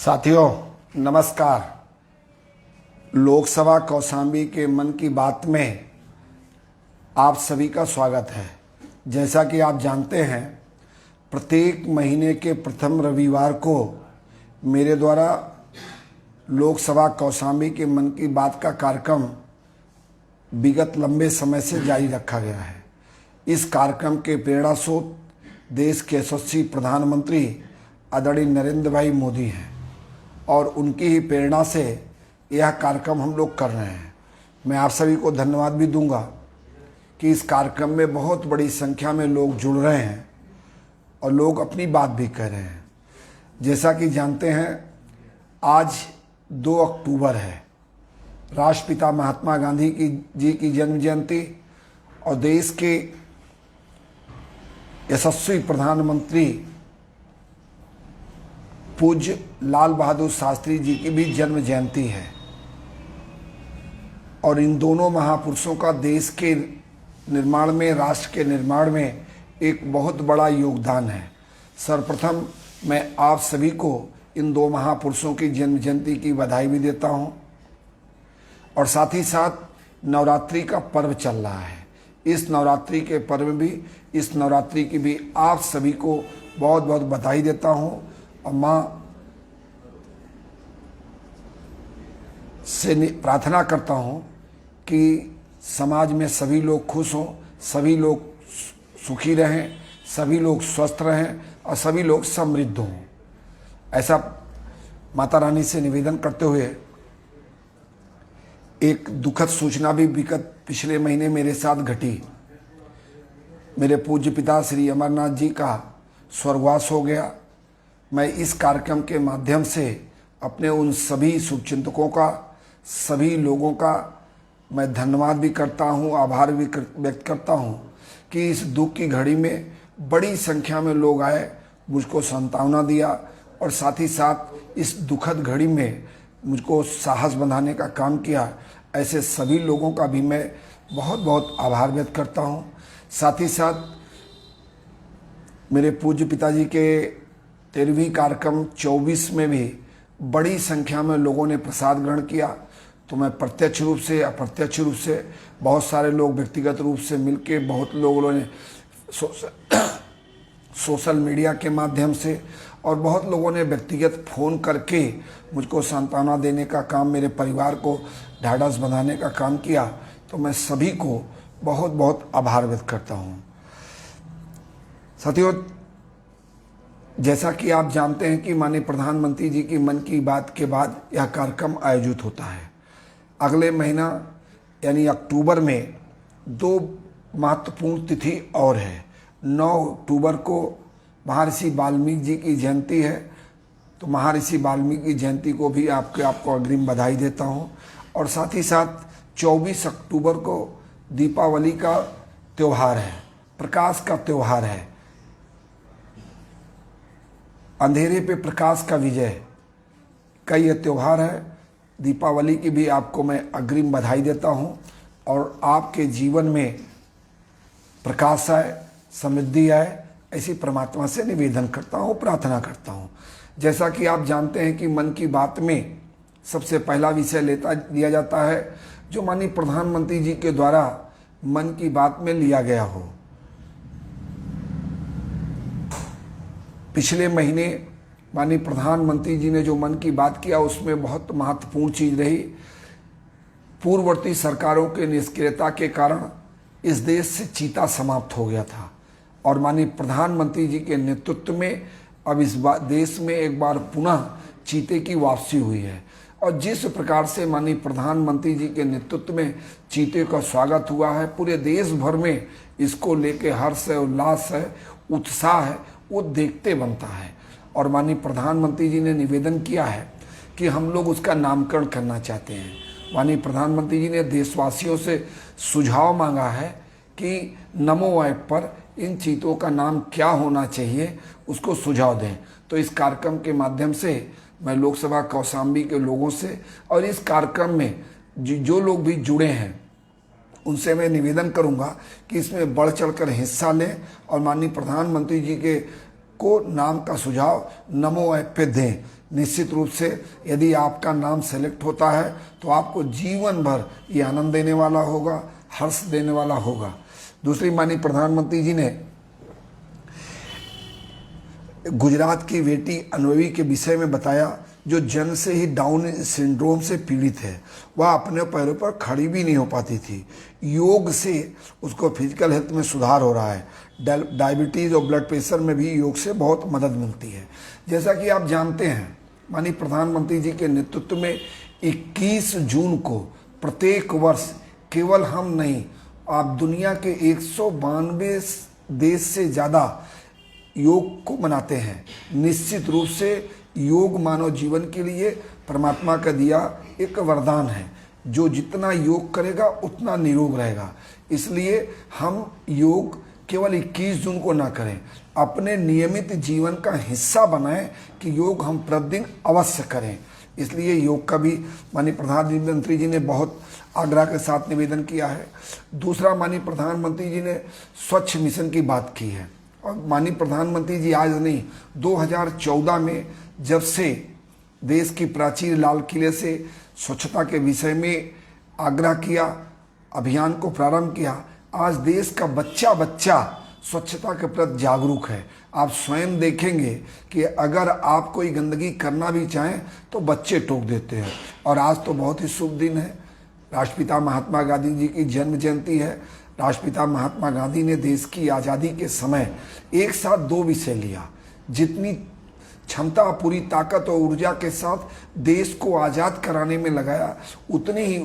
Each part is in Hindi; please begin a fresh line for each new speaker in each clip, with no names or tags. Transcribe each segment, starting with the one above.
साथियों नमस्कार। लोकसभा कौशाम्बी के मन की बात में आप सभी का स्वागत है। जैसा कि आप जानते हैं, प्रत्येक महीने के प्रथम रविवार को मेरे द्वारा लोकसभा कौशाम्बी के मन की बात का कार्यक्रम विगत लंबे समय से जारी रखा गया है। इस कार्यक्रम के प्रेरणा स्रोत देश के यशस्वी प्रधानमंत्री आदरणीय नरेंद्र भाई मोदी हैं और उनकी ही प्रेरणा से यह कार्यक्रम हम लोग कर रहे हैं। मैं आप सभी को धन्यवाद भी दूंगा कि इस कार्यक्रम में बहुत बड़ी संख्या में लोग जुड़ रहे हैं और लोग अपनी बात भी कह रहे हैं। जैसा कि जानते हैं, आज 2 अक्टूबर है, राष्ट्रपिता महात्मा गांधी जी की जन्म जयंती और देश के यशस्वी प्रधानमंत्री पूज्य लाल बहादुर शास्त्री जी की भी जन्म जयंती है। और इन दोनों महापुरुषों का देश के निर्माण में, राष्ट्र के निर्माण में एक बहुत बड़ा योगदान है। सर्वप्रथम मैं आप सभी को इन 2 महापुरुषों की जन्म जयंती की बधाई भी देता हूं और साथ ही साथ नवरात्रि का पर्व चल रहा है। इस नवरात्रि के पर्व भी, इस नवरात्रि की भी आप सभी को बहुत बहुत बधाई देता हूं और माँ से प्रार्थना करता हूँ कि समाज में सभी लोग खुश हों, सभी लोग सुखी रहें, सभी लोग स्वस्थ रहें और सभी लोग समृद्ध हों। ऐसा माता रानी से निवेदन करते हुए एक दुखद सूचना भी विगत पिछले महीने मेरे साथ घटी। मेरे पूज्य पिता श्री अमरनाथ जी का स्वर्गवास हो गया। मैं इस कार्यक्रम के माध्यम से अपने उन सभी शुभचिंतकों का, सभी लोगों का मैं धन्यवाद भी करता हूं, आभार भी व्यक्त करता हूं कि इस दुख की घड़ी में बड़ी संख्या में लोग आए, मुझको सांत्वना दिया और साथ ही साथ इस दुखद घड़ी में मुझको साहस बंधाने का काम किया। ऐसे सभी लोगों का भी मैं बहुत बहुत आभार व्यक्त करता हूं। साथ ही साथ मेरे पूज्य पिताजी के 13वीं कार्यक्रम 24 में भी बड़ी संख्या में लोगों ने प्रसाद ग्रहण किया। तो मैं प्रत्यक्ष रूप से, अप्रत्यक्ष रूप से, बहुत सारे लोग व्यक्तिगत रूप से मिलके, बहुत लोगों ने सोशल मीडिया के माध्यम से और बहुत लोगों ने व्यक्तिगत फ़ोन करके मुझको सांत्वना देने का काम, मेरे परिवार को ढाढ़स बंधाने का काम किया। तो मैं सभी को बहुत बहुत आभार व्यक्त करता हूँ। साथियों, जैसा कि आप जानते हैं कि माननीय प्रधानमंत्री जी की मन की बात के बाद यह कार्यक्रम आयोजित होता है। अगले महीना यानी अक्टूबर में 2 महत्वपूर्ण तिथि और है। 9 अक्टूबर को महर्षि वाल्मीकि जी की जयंती है। तो महर्षि वाल्मीकि की जयंती को भी आपको अग्रिम बधाई देता हूं। और साथ ही साथ 24 अक्टूबर को दीपावली का त्यौहार है, प्रकाश का त्यौहार है। अंधेरे पे प्रकाश का विजय का यह त्यौहार है। दीपावली की भी आपको मैं अग्रिम बधाई देता हूं और आपके जीवन में प्रकाश आए, समृद्धि आए, ऐसी परमात्मा से निवेदन करता हूं, प्रार्थना करता हूं। जैसा कि आप जानते हैं कि मन की बात में सबसे पहला विषय लिया जाता है जो माननीय प्रधानमंत्री जी के द्वारा मन की बात में लिया गया हो। पिछले महीने माननीय प्रधानमंत्री जी ने जो मन की बात किया उसमें बहुत महत्वपूर्ण चीज रही। पूर्ववर्ती सरकारों के निष्क्रियता के कारण इस देश से चीता समाप्त हो गया था और माननीय प्रधानमंत्री जी के नेतृत्व में अब इस देश में एक बार पुनः चीते की वापसी हुई है। और जिस प्रकार से माननीय प्रधानमंत्री जी के नेतृत्व में चीते का स्वागत हुआ है, पूरे देश भर में इसको लेके हर्ष है, उल्लास है, उत्साह है, वो देखते बनता है। और माननीय प्रधानमंत्री जी ने निवेदन किया है कि हम लोग उसका नामकरण करना चाहते हैं। माननीय प्रधानमंत्री जी ने देशवासियों से सुझाव मांगा है कि नमो ऐप पर इन चीतों का नाम क्या होना चाहिए, उसको सुझाव दें। तो इस कार्यक्रम के माध्यम से मैं लोकसभा कौशाम्बी के लोगों से और इस कार्यक्रम में जो लोग भी जुड़े हैं उनसे मैं निवेदन करूंगा कि इसमें बढ़ चढ़कर हिस्सा लें और माननीय प्रधानमंत्री जी के को नाम का सुझाव नमो ऐप पे दें। निश्चित रूप से यदि आपका नाम सेलेक्ट होता है तो आपको जीवन भर ये आनंद देने वाला होगा, हर्ष देने वाला होगा। दूसरी, माननीय प्रधानमंत्री जी ने गुजरात की बेटी अनुभवी के विषय में बताया, जो जन्म से ही डाउन सिंड्रोम से पीड़ित है। वह अपने पैरों पर खड़ी भी नहीं हो पाती थी। योग से उसको फिजिकल हेल्थ में सुधार हो रहा है। डायबिटीज़ और ब्लड प्रेशर में भी योग से बहुत मदद मिलती है। जैसा कि आप जानते हैं, माननीय प्रधानमंत्री जी के नेतृत्व में 21 जून को प्रत्येक वर्ष केवल हम नहीं, आप दुनिया के 192 देश से ज़्यादा योग को मनाते हैं। निश्चित रूप से योग मानव जीवन के लिए परमात्मा का दिया एक वरदान है। जो जितना योग करेगा उतना निरोग रहेगा। इसलिए हम योग केवल 21 जून को ना करें, अपने नियमित जीवन का हिस्सा बनाएं कि योग हम प्रतिदिन अवश्य करें। इसलिए योग का भी माननीय प्रधानमंत्री जी ने बहुत आग्रह के साथ निवेदन किया है। दूसरा, माननीय प्रधानमंत्री जी ने स्वच्छ मिशन की बात की है। और माननीय प्रधानमंत्री जी आज नहीं, 2014 में जब से देश की प्राचीर लाल किले से स्वच्छता के विषय में आग्रह किया, अभियान को प्रारंभ किया, आज देश का बच्चा बच्चा स्वच्छता के प्रति जागरूक है। आप स्वयं देखेंगे कि अगर आप कोई गंदगी करना भी चाहें तो बच्चे टोक देते हैं। और आज तो बहुत ही शुभ दिन है, राष्ट्रपिता महात्मा गांधी जी की जन्म जयंती है। राष्ट्रपिता महात्मा गांधी ने देश की आज़ादी के समय एक साथ 2 विषय लिया। जितनी क्षमता, पूरी ताकत और ऊर्जा के साथ देश को आज़ाद कराने में लगाया, उतनी ही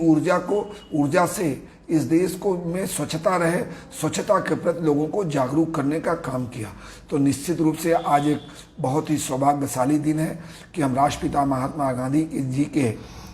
ऊर्जा से इस देश को में स्वच्छता रहे, स्वच्छता के प्रति लोगों को जागरूक करने का काम किया। तो निश्चित रूप से आज एक बहुत ही सौभाग्यशाली दिन है कि हम राष्ट्रपिता महात्मा गांधी जी के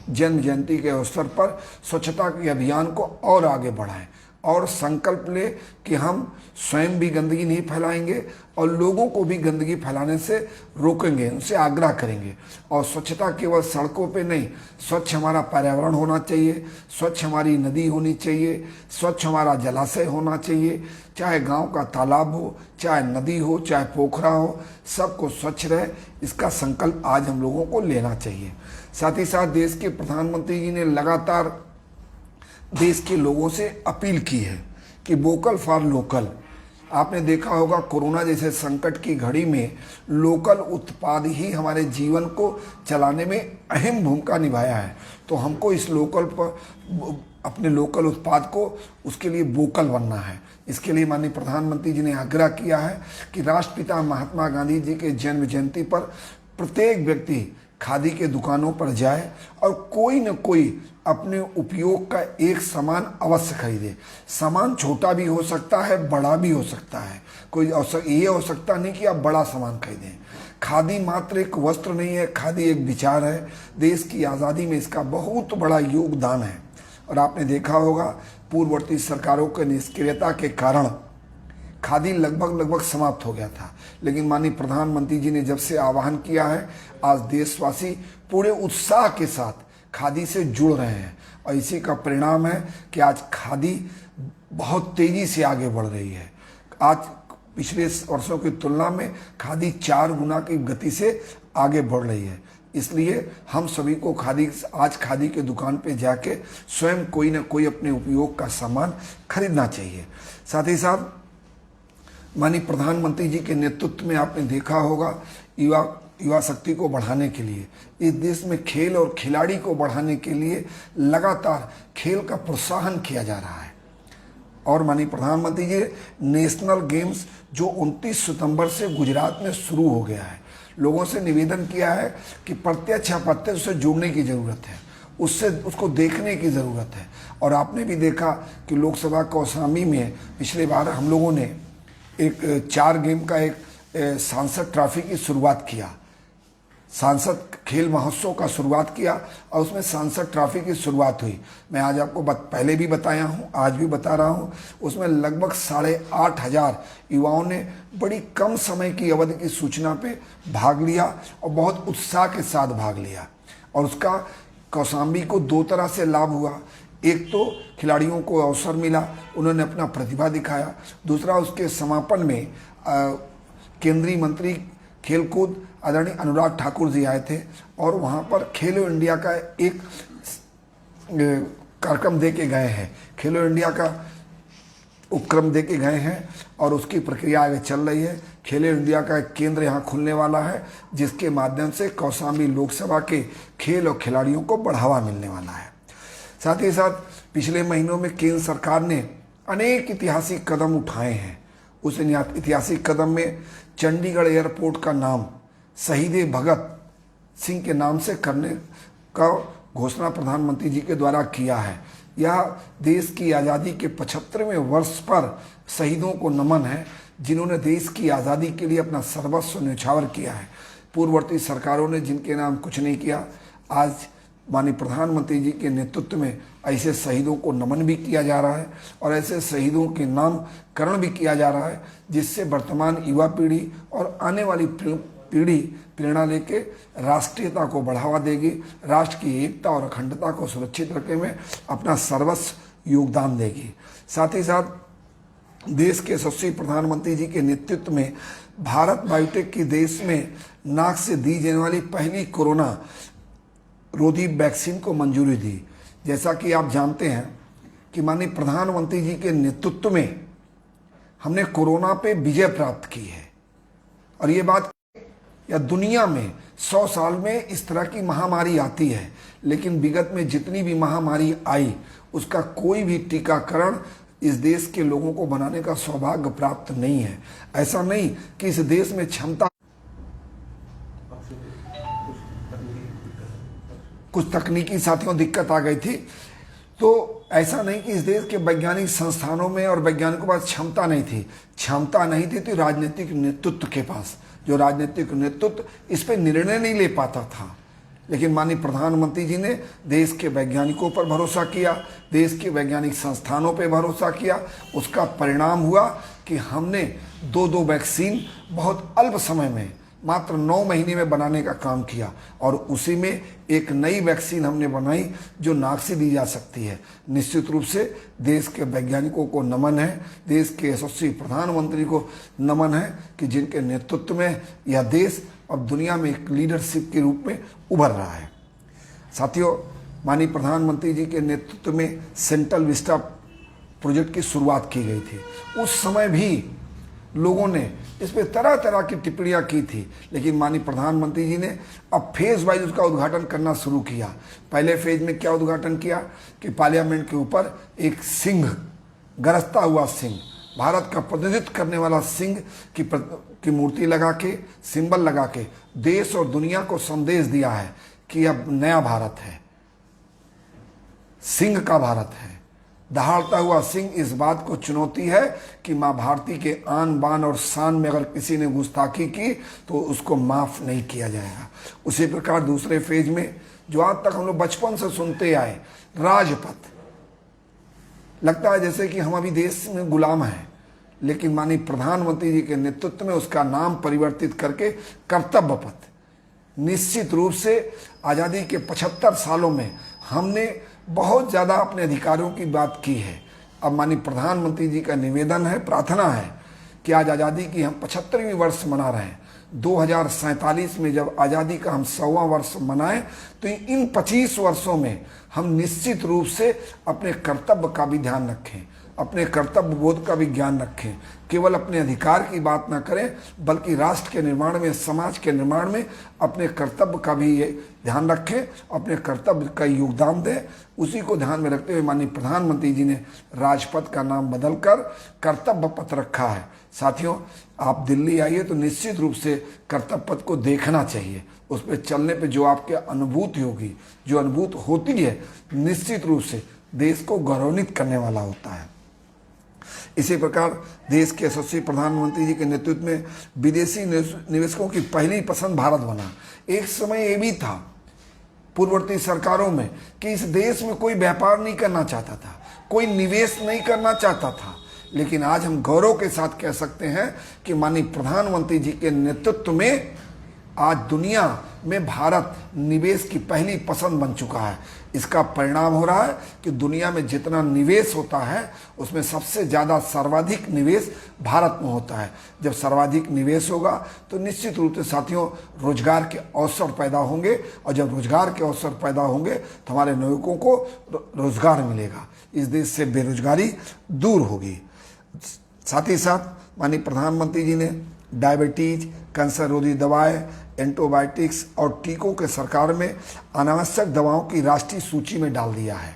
जन्म जयंती के अवसर पर स्वच्छता के अभियान को और आगे बढ़ाएं और संकल्प ले कि हम स्वयं भी गंदगी नहीं फैलाएंगे और लोगों को भी गंदगी फैलाने से रोकेंगे, उनसे आग्रह करेंगे। और स्वच्छता केवल सड़कों पे नहीं, स्वच्छ हमारा पर्यावरण होना चाहिए, स्वच्छ हमारी नदी होनी चाहिए, स्वच्छ हमारा जलाशय होना चाहिए, चाहे गांव का तालाब हो, चाहे नदी हो, चाहे पोखरा हो, सबको स्वच्छ रहे। इसका संकल्प आज हम लोगों को लेना चाहिए। साथ ही साथ देश के प्रधानमंत्री जी ने लगातार देश के लोगों से अपील की है कि वोकल फॉर लोकल। आपने देखा होगा कोरोना जैसे संकट की घड़ी में लोकल उत्पाद ही हमारे जीवन को चलाने में अहम भूमिका निभाया है। तो हमको इस लोकल पर अपने लोकल उत्पाद को उसके लिए वोकल बनना है। इसके लिए माननीय प्रधानमंत्री जी ने आग्रह किया है कि राष्ट्रपिता महात्मा गांधी जी के जन्म जयंती पर प्रत्येक व्यक्ति खादी के दुकानों पर जाए और कोई न कोई अपने उपयोग का एक सामान अवश्य खरीदे। सामान छोटा भी हो सकता है, बड़ा भी हो सकता है। कोई ये हो सकता नहीं कि आप बड़ा सामान खरीदें। खादी मात्र एक वस्त्र नहीं है, खादी एक विचार है। देश की आज़ादी में इसका बहुत बड़ा योगदान है। और आपने देखा होगा पूर्ववर्ती सरकारों के निष्क्रियता के कारण खादी लगभग समाप्त हो गया था। लेकिन माननीय प्रधानमंत्री जी ने जब से आह्वान किया है, आज देशवासी पूरे उत्साह के साथ खादी से जुड़ रहे हैं। और इसी का परिणाम है कि आज खादी बहुत तेज़ी से आगे बढ़ रही है। आज पिछले वर्षों की तुलना में खादी 4 गुना की गति से आगे बढ़ रही है। इसलिए हम सभी को आज खादी के दुकान पे जाके स्वयं कोई ना कोई अपने उपयोग का सामान खरीदना चाहिए। साथ ही साथ माननीय प्रधानमंत्री जी के नेतृत्व में आपने देखा होगा युवा शक्ति को बढ़ाने के लिए, इस देश में खेल और खिलाड़ी को बढ़ाने के लिए लगातार खेल का प्रोत्साहन किया जा रहा है। और माननीय प्रधानमंत्री जी नेशनल गेम्स जो 29 सितंबर से गुजरात में शुरू हो गया है, लोगों से निवेदन किया है कि प्रत्यक्ष अप्रत्यक्ष से जुड़ने की ज़रूरत है, उसको देखने की ज़रूरत है। और आपने भी देखा कि लोकसभा कौशाम्बी में पिछले बार हम लोगों ने एक 4 गेम का एक सांसद ट्रॉफी की शुरुआत किया, सांसद खेल महोत्सव का शुरुआत किया और उसमें सांसद ट्रॉफी की शुरुआत हुई। मैं आज आपको पहले भी बताया हूँ, आज भी बता रहा हूँ। उसमें लगभग 8,500 युवाओं ने बड़ी कम समय की अवधि की सूचना पे भाग लिया और बहुत उत्साह के साथ भाग लिया। और उसका कौशाम्बी को 2 तरह से लाभ हुआ। एक तो खिलाड़ियों को अवसर मिला, उन्होंने अपना प्रतिभा दिखाया। दूसरा, उसके समापन में केंद्रीय मंत्री खेलकूद आदरणीय अनुराग ठाकुर जी आए थे और वहाँ पर खेलो इंडिया का एक कार्यक्रम दे के गए हैं, खेलो इंडिया का उपक्रम दे के गए हैं और उसकी प्रक्रिया आगे चल रही है। खेलो इंडिया का एक केंद्र यहाँ खुलने वाला है जिसके माध्यम से कौशाम्बी लोकसभा के खेल और खिलाड़ियों को बढ़ावा मिलने वाला है। साथ ही साथ पिछले महीनों में केंद्र सरकार ने अनेक ऐतिहासिक कदम उठाए हैं। उस ऐतिहासिक कदम में चंडीगढ़ एयरपोर्ट का नाम शहीद भगत सिंह के नाम से करने का घोषणा प्रधानमंत्री जी के द्वारा किया है। यह देश की आज़ादी के 75वें वर्ष पर शहीदों को नमन है जिन्होंने देश की आज़ादी के लिए अपना सर्वस्व न्यौछावर किया है। पूर्ववर्ती सरकारों ने जिनके नाम कुछ नहीं किया, आज माननीय प्रधानमंत्री जी के नेतृत्व में ऐसे शहीदों को नमन भी किया जा रहा है और ऐसे शहीदों के नामकरण भी किया जा रहा है जिससे वर्तमान युवा पीढ़ी और आने वाली पीढ़ी प्रेरणा लेके राष्ट्रीयता को बढ़ावा देगी, राष्ट्र की एकता और अखंडता को सुरक्षित रखने में अपना सर्वस्व योगदान देगी। साथ ही साथ देश के यशस्वी प्रधानमंत्री जी के नेतृत्व में भारत बायोटेक की देश में नाक से दी जाने वाली पहली कोरोना रोधी वैक्सीन को मंजूरी दी। जैसा कि आप जानते हैं कि माननीय प्रधानमंत्री जी के नेतृत्व में हमने कोरोना पे विजय प्राप्त की है और ये बात या दुनिया में 100 साल में इस तरह की महामारी आती है, लेकिन विगत में जितनी भी महामारी आई उसका कोई भी टीकाकरण इस देश के लोगों को बनाने का सौभाग्य प्राप्त नहीं है। ऐसा नहीं कि इस देश में क्षमता, कुछ तकनीकी साथियों दिक्कत आ गई थी, तो ऐसा नहीं कि इस देश के वैज्ञानिक संस्थानों में और वैज्ञानिकों के पास क्षमता नहीं थी। क्षमता नहीं थी तो राजनीतिक नेतृत्व के पास, जो राजनीतिक नेतृत्व इस पर निर्णय नहीं ले पाता था। लेकिन माननीय प्रधानमंत्री जी ने देश के वैज्ञानिकों पर भरोसा किया, देश के वैज्ञानिक संस्थानों पर भरोसा किया। उसका परिणाम हुआ कि हमने दो वैक्सीन बहुत अल्प समय में मात्र 9 महीने में बनाने का काम किया और उसी में एक नई वैक्सीन हमने बनाई जो नाक से दी जा सकती है। निश्चित रूप से देश के वैज्ञानिकों को नमन है, देश के यशस्वी प्रधानमंत्री को नमन है कि जिनके नेतृत्व में यह देश अब दुनिया में एक लीडरशिप के रूप में उभर रहा है। साथियों, माननीय प्रधानमंत्री जी के नेतृत्व में सेंट्रल विस्टा प्रोजेक्ट की शुरुआत की गई थी। उस समय भी लोगों ने इस पर तरह तरह की टिप्पणियां की थी, लेकिन माननीय प्रधानमंत्री जी ने अब फेज वाइज उसका उद्घाटन करना शुरू किया। पहले फेज में क्या उद्घाटन किया कि पार्लियामेंट के ऊपर एक सिंह, गरजता हुआ सिंह, भारत का प्रतिनिधित्व करने वाला सिंह की मूर्ति लगा के, सिंबल लगा के देश और दुनिया को संदेश दिया है कि अब नया भारत है, सिंह का भारत है। दहाड़ता हुआ सिंह इस बात को चुनौती है कि माँ भारती के आन बान और शान में अगर किसी ने गुस्ताखी की तो उसको माफ नहीं किया जाएगा। उसी प्रकार दूसरे फेज में जो आज तक हम लोग बचपन से सुनते आए, राजपथ, लगता है जैसे कि हम अभी देश में गुलाम हैं, लेकिन माननीय प्रधानमंत्री जी के नेतृत्व में उसका नाम परिवर्तित करके कर्तव्य पथ। निश्चित रूप से आज़ादी के 75 सालों में हमने बहुत ज़्यादा अपने अधिकारों की बात की है। अब माननीय प्रधानमंत्री जी का निवेदन है, प्रार्थना है कि आज आज़ादी की हम 75वीं वर्ष मना रहे हैं। 2047 में जब आज़ादी का हम 100वां वर्ष मनाएं तो इन 25 वर्षों में हम निश्चित रूप से अपने कर्तव्य का भी ध्यान रखें, अपने कर्तव्य बोध का भी ज्ञान रखें। केवल अपने अधिकार की बात ना करें बल्कि राष्ट्र के निर्माण में, समाज के निर्माण में अपने कर्तव्य का भी ये ध्यान रखें, अपने कर्तव्य का योगदान दें। उसी को ध्यान में रखते हुए माननीय प्रधानमंत्री जी ने राजपथ का नाम बदलकर कर्तव्य पथ रखा है। साथियों, आप दिल्ली आइए तो निश्चित रूप से कर्तव्य पथ को देखना चाहिए। उस पर चलने पर जो आपके अनुभूति होगी, जो अनुभूति होती है, निश्चित रूप से देश को गौरवान्वित करने वाला होता है। इसी प्रकार देश के यशस्वी प्रधानमंत्री जी के नेतृत्व में विदेशी निवेशकों की पहली पसंद भारत बना। एक समय ये भी था पूर्ववर्ती सरकारों में कि इस देश में कोई व्यापार नहीं करना चाहता था, कोई निवेश नहीं करना चाहता था, लेकिन आज हम गौरव के साथ कह सकते हैं कि माननीय प्रधानमंत्री जी के नेतृत्व में आज दुनिया में भारत निवेश की पहली पसंद बन चुका है। इसका परिणाम हो रहा है कि दुनिया में जितना निवेश होता है उसमें सबसे ज़्यादा सर्वाधिक निवेश भारत में होता है। जब सर्वाधिक निवेश होगा तो निश्चित रूप से साथियों रोजगार के अवसर पैदा होंगे, और जब रोजगार के अवसर पैदा होंगे तो हमारे नागरिकों को रोजगार मिलेगा, इस देश से बेरोजगारी दूर होगी। साथ ही साथ माननीय प्रधानमंत्री जी ने डायबिटीज, कैंसर रोधी दवाएं, एंटीबायोटिक्स और टीकों के सरकार में अनावश्यक दवाओं की राष्ट्रीय सूची में डाल दिया है।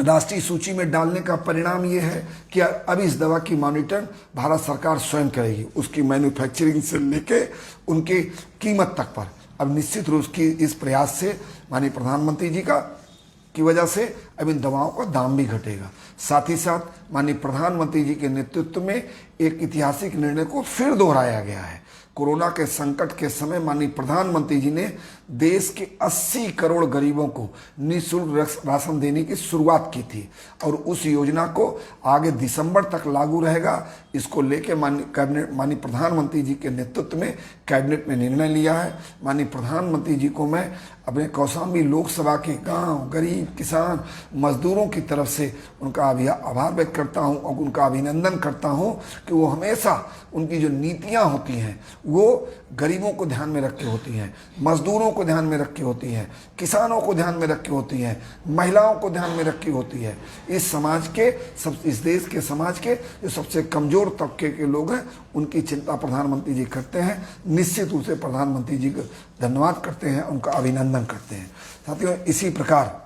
राष्ट्रीय सूची में डालने का परिणाम ये है कि अब इस दवा की मॉनिटर भारत सरकार स्वयं करेगी, उसकी मैन्युफैक्चरिंग से लेके उनकी कीमत तक पर। अब निश्चित रूप की इस प्रयास से माननीय प्रधानमंत्री जी की वजह से अब इन दवाओं का दाम भी घटेगा। साथ ही साथ माननीय प्रधानमंत्री जी के नेतृत्व में एक ऐतिहासिक निर्णय को फिर दोहराया गया है। कोरोना के संकट के समय माननीय प्रधानमंत्री जी ने देश के 80 करोड़ गरीबों को निःशुल्क राशन देने की शुरुआत की थी, और उस योजना को आगे दिसंबर तक लागू रहेगा। इसको लेकर माननीय प्रधानमंत्री जी के नेतृत्व में कैबिनेट में निर्णय लिया है। माननीय प्रधानमंत्री जी को मैं अपने कौशाम्बी लोकसभा के गांव, गरीब, किसान, मजदूरों की तरफ से उनका आभार व्यक्त करता हूं और उनका अभिनंदन करता हूं कि वो हमेशा उनकी जो नीतियां होती हैं वो गरीबों को ध्यान में रख के होती हैं, मजदूरों को ध्यान में रख के होती हैं, किसानों को ध्यान में रख के होती हैं, महिलाओं को ध्यान में रख के होती है। इस समाज के इस देश के समाज के जो सबसे कमज़ोर तबके के लोग हैं उनकी चिंता प्रधानमंत्री जी करते हैं। निश्चित रूप से प्रधानमंत्री जी को धन्यवाद करते हैं, उनका अभिनंदन करते हैं। साथियों, इसी प्रकार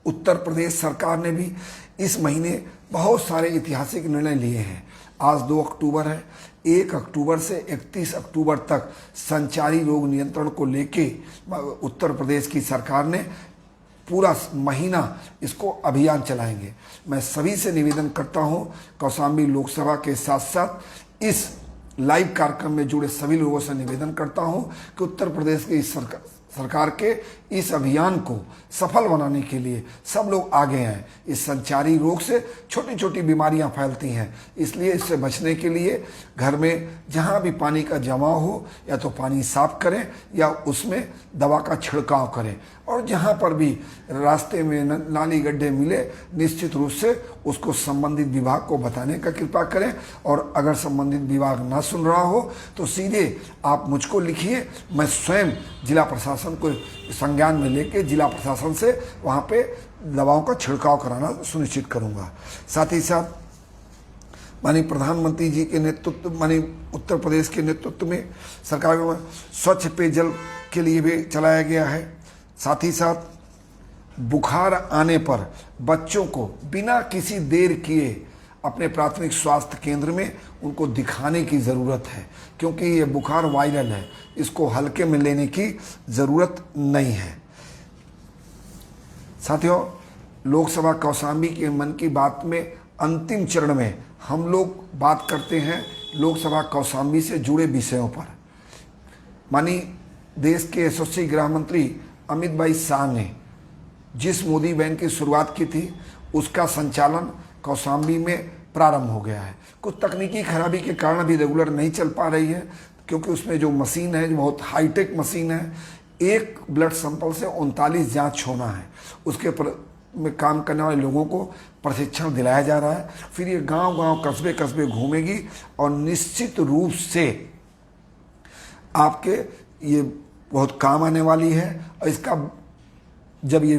उत्तर प्रदेश सरकार ने भी इस महीने बहुत सारे ऐतिहासिक निर्णय लिए हैं। आज 2 अक्टूबर है। 1 अक्टूबर से 31 अक्टूबर तक संचारी रोग नियंत्रण को लेके उत्तर प्रदेश की सरकार ने पूरा महीना इसको अभियान चलाएंगे। मैं सभी से निवेदन करता हूं, कौशाम्बी लोकसभा के साथ साथ इस लाइव कार्यक्रम में जुड़े सभी लोगों से निवेदन करता हूं कि उत्तर प्रदेश की इस सरकार के इस अभियान को सफल बनाने के लिए सब लोग आगे आएं। इस संचारी रोग से छोटी छोटी बीमारियां फैलती हैं, इसलिए इससे बचने के लिए घर में जहां भी पानी का जमाव हो या तो पानी साफ करें या उसमें दवा का छिड़काव करें, और जहां पर भी रास्ते में नाली गड्ढे मिले निश्चित रूप से उसको संबंधित विभाग को बताने का कृपा करें। और अगर संबंधित विभाग ना सुन रहा हो तो सीधे आप मुझको लिखिए, मैं स्वयं जिला प्रशासन को संज्ञान में लेके जिला प्रशासन से वहाँ पे दवाओं का छिड़काव कराना सुनिश्चित करूँगा। साथ ही साथ माननीय प्रधानमंत्री जी के नेतृत्व, माननीय उत्तर प्रदेश के नेतृत्व में सरकार में स्वच्छ पेयजल के लिए भी चलाया गया है। साथ ही साथ बुखार आने पर बच्चों को बिना किसी देर किए अपने प्राथमिक स्वास्थ्य केंद्र में उनको दिखाने की ज़रूरत है, क्योंकि ये बुखार वायरल है, इसको हल्के में लेने की ज़रूरत नहीं है। साथियों, लोकसभा कौशाम्बी के मन की बात में अंतिम चरण में हम लोग बात करते हैं लोकसभा कौशाम्बी से जुड़े विषयों पर। माननीय देश के यशस्वी गृह मंत्री अमित भाई शाह ने जिस मोदी वैन की शुरुआत की थी उसका संचालन कौशाम्बी में प्रारंभ हो गया है। कुछ तकनीकी खराबी के कारण अभी रेगुलर नहीं चल पा रही है, क्योंकि उसमें जो मशीन है जो बहुत हाईटेक मशीन है, एक ब्लड सैंपल से 39 जांच होना है, उसके में काम करने वाले लोगों को प्रशिक्षण दिलाया जा रहा है। फिर ये गांव-गांव, कस्बे-कस्बे घूमेगी और निश्चित रूप से आपके ये बहुत काम आने वाली है। और इसका जब ये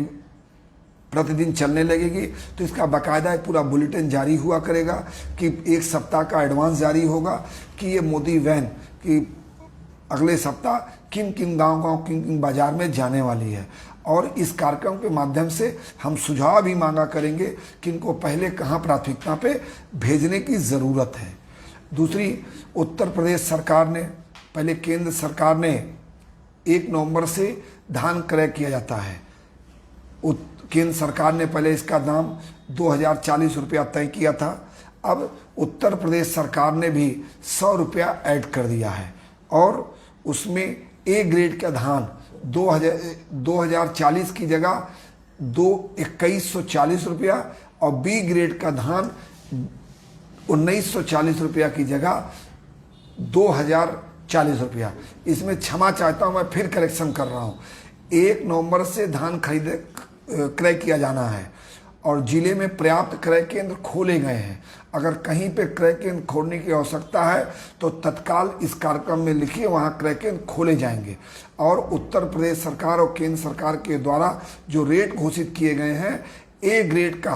प्रतिदिन चलने लगेगी तो इसका बाकायदा एक पूरा बुलेटिन जारी हुआ करेगा कि 1 सप्ताह का एडवांस जारी होगा कि ये मोदी वैन की अगले सप्ताह किन किन गांव-गांव, किन किन बाजार में जाने वाली है। और इस कार्यक्रम के माध्यम से हम सुझाव भी मांगा करेंगे कि इनको पहले कहाँ प्राथमिकता पे भेजने की ज़रूरत है। दूसरी, उत्तर प्रदेश सरकार ने, पहले केंद्र सरकार ने 1 नवंबर से धान क्रय किया जाता है। केंद्र सरकार ने पहले इसका दाम 2040 रुपया तय किया था, अब उत्तर प्रदेश सरकार ने भी 100 रुपया ऐड कर दिया है और उसमें ए ग्रेड का धान 2040 की जगह 2140 रुपया और बी ग्रेड का धान 1940 रुपया की जगह 40 रुपया। इसमें क्षमा चाहता हूँ, मैं फिर करेक्शन कर रहा हूँ। 1 नवंबर से धान क्रय किया जाना है और जिले में पर्याप्त क्रय केंद्र खोले गए हैं। अगर कहीं पे क्रय केंद्र खोलने की आवश्यकता है तो तत्काल इस कार्यक्रम में लिखिए, वहाँ क्रय केंद्र खोले जाएंगे। और उत्तर प्रदेश सरकार और केंद्र सरकार के द्वारा जो रेट घोषित किए गए हैं, ए ग्रेड का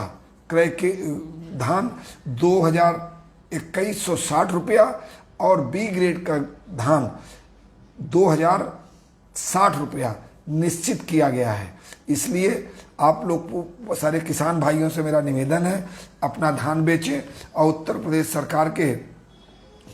क्रय के धान 2160 रुपया और बी ग्रेड का धान 2060 रुपया निश्चित किया गया है। इसलिए आप लोग सारे किसान भाइयों से मेरा निवेदन है, अपना धान बेचें और उत्तर प्रदेश सरकार के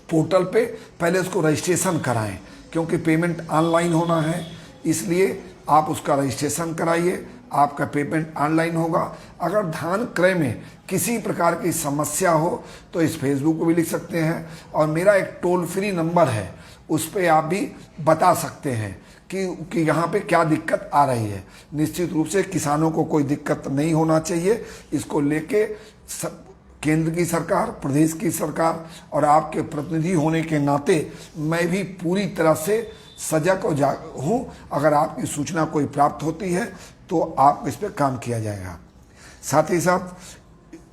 पोर्टल पे पहले उसको रजिस्ट्रेशन कराएं, क्योंकि पेमेंट ऑनलाइन होना है। इसलिए आप उसका रजिस्ट्रेशन कराइए, आपका पेमेंट ऑनलाइन होगा। अगर धान क्रय में किसी प्रकार की समस्या हो तो इस फेसबुक को भी लिख सकते हैं और मेरा एक टोल फ्री नंबर है, उस पर आप भी बता सकते हैं कि यहाँ पे क्या दिक्कत आ रही है। निश्चित रूप से किसानों को कोई दिक्कत नहीं होना चाहिए। इसको लेके केंद्र की सरकार, प्रदेश की सरकार और आपके प्रतिनिधि होने के नाते मैं भी पूरी तरह से सजग हूँ। अगर आपकी सूचना कोई प्राप्त होती है तो आप इस पर काम किया जाएगा। साथ ही साथ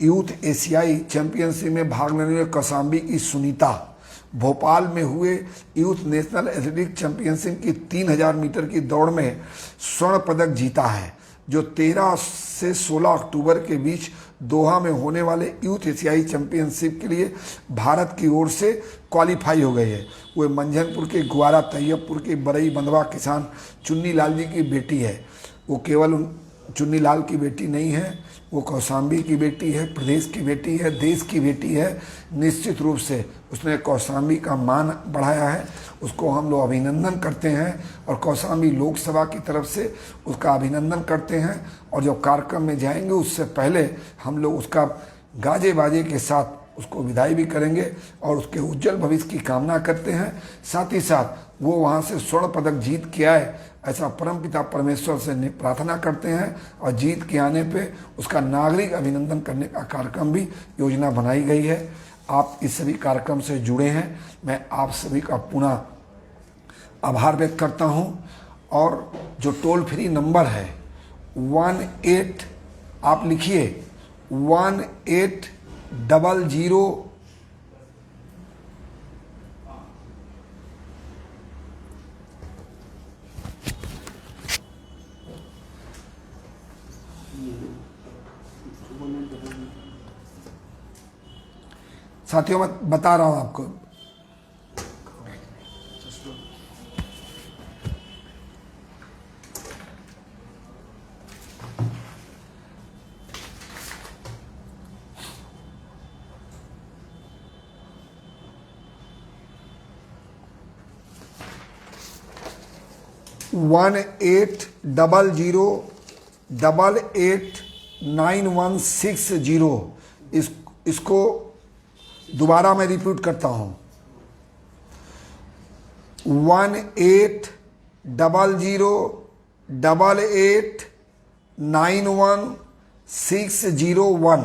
यूथ एशियाई चैंपियनशिप में भाग लेने वाले कौशाम्बी की सुनीता भोपाल में हुए यूथ नेशनल एथलेटिक चैंपियनशिप की 3000 मीटर की दौड़ में स्वर्ण पदक जीता है, जो 13 से 16 अक्टूबर के बीच दोहा में होने वाले यूथ एशियाई चैंपियनशिप के लिए भारत की ओर से क्वालिफाई हो गई है। वो मंझनपुर के ग्वारा तैयबपुर के बरई बंधवा किसान चुन्नी लाल जी की बेटी है। वो केवल चुन्नी लाल की बेटी नहीं है, वो कौशाम्बी की बेटी है, प्रदेश की बेटी है, देश की बेटी है। निश्चित रूप से उसने कौशाम्बी का मान बढ़ाया है, उसको हम लोग अभिनंदन करते हैं और कौशाम्बी लोकसभा की तरफ से उसका अभिनंदन करते हैं। और जब कार्यक्रम में जाएंगे उससे पहले हम लोग उसका गाजे बाजे के साथ उसको विदाई भी करेंगे और उसके उज्जवल भविष्य की कामना करते हैं। साथ ही साथ वो वहाँ से स्वर्ण पदक जीत के आए, ऐसा परमपिता परमेश्वर से प्रार्थना करते हैं और जीत के आने पे उसका नागरिक अभिनंदन करने का कार्यक्रम भी योजना बनाई गई है। आप इस सभी कार्यक्रम से जुड़े हैं, मैं आप सभी का पुनः आभार व्यक्त करता हूं। और जो टोल फ्री नंबर है 18, आप लिखिए 1800 साथियों मैं बता रहा हूं आपको, वन 1800889160। इसको दोबारा मैं रिपीट करता हूं, 1800889160।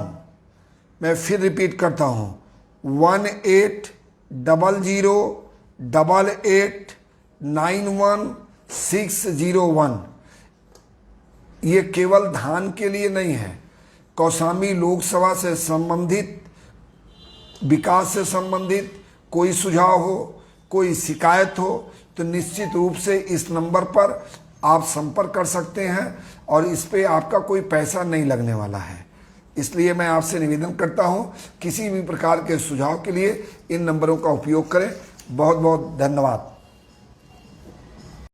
मैं फिर रिपीट करता हूं, 1800889160। ये केवल धान के लिए नहीं है, कौशाम्बी लोकसभा से संबंधित, विकास से संबंधित कोई सुझाव हो, कोई शिकायत हो तो निश्चित रूप से इस नंबर पर आप संपर्क कर सकते हैं और इस पे आपका कोई पैसा नहीं लगने वाला है। इसलिए मैं आपसे निवेदन करता हूं, किसी भी प्रकार के सुझाव के लिए इन नंबरों का उपयोग करें। बहुत बहुत धन्यवाद।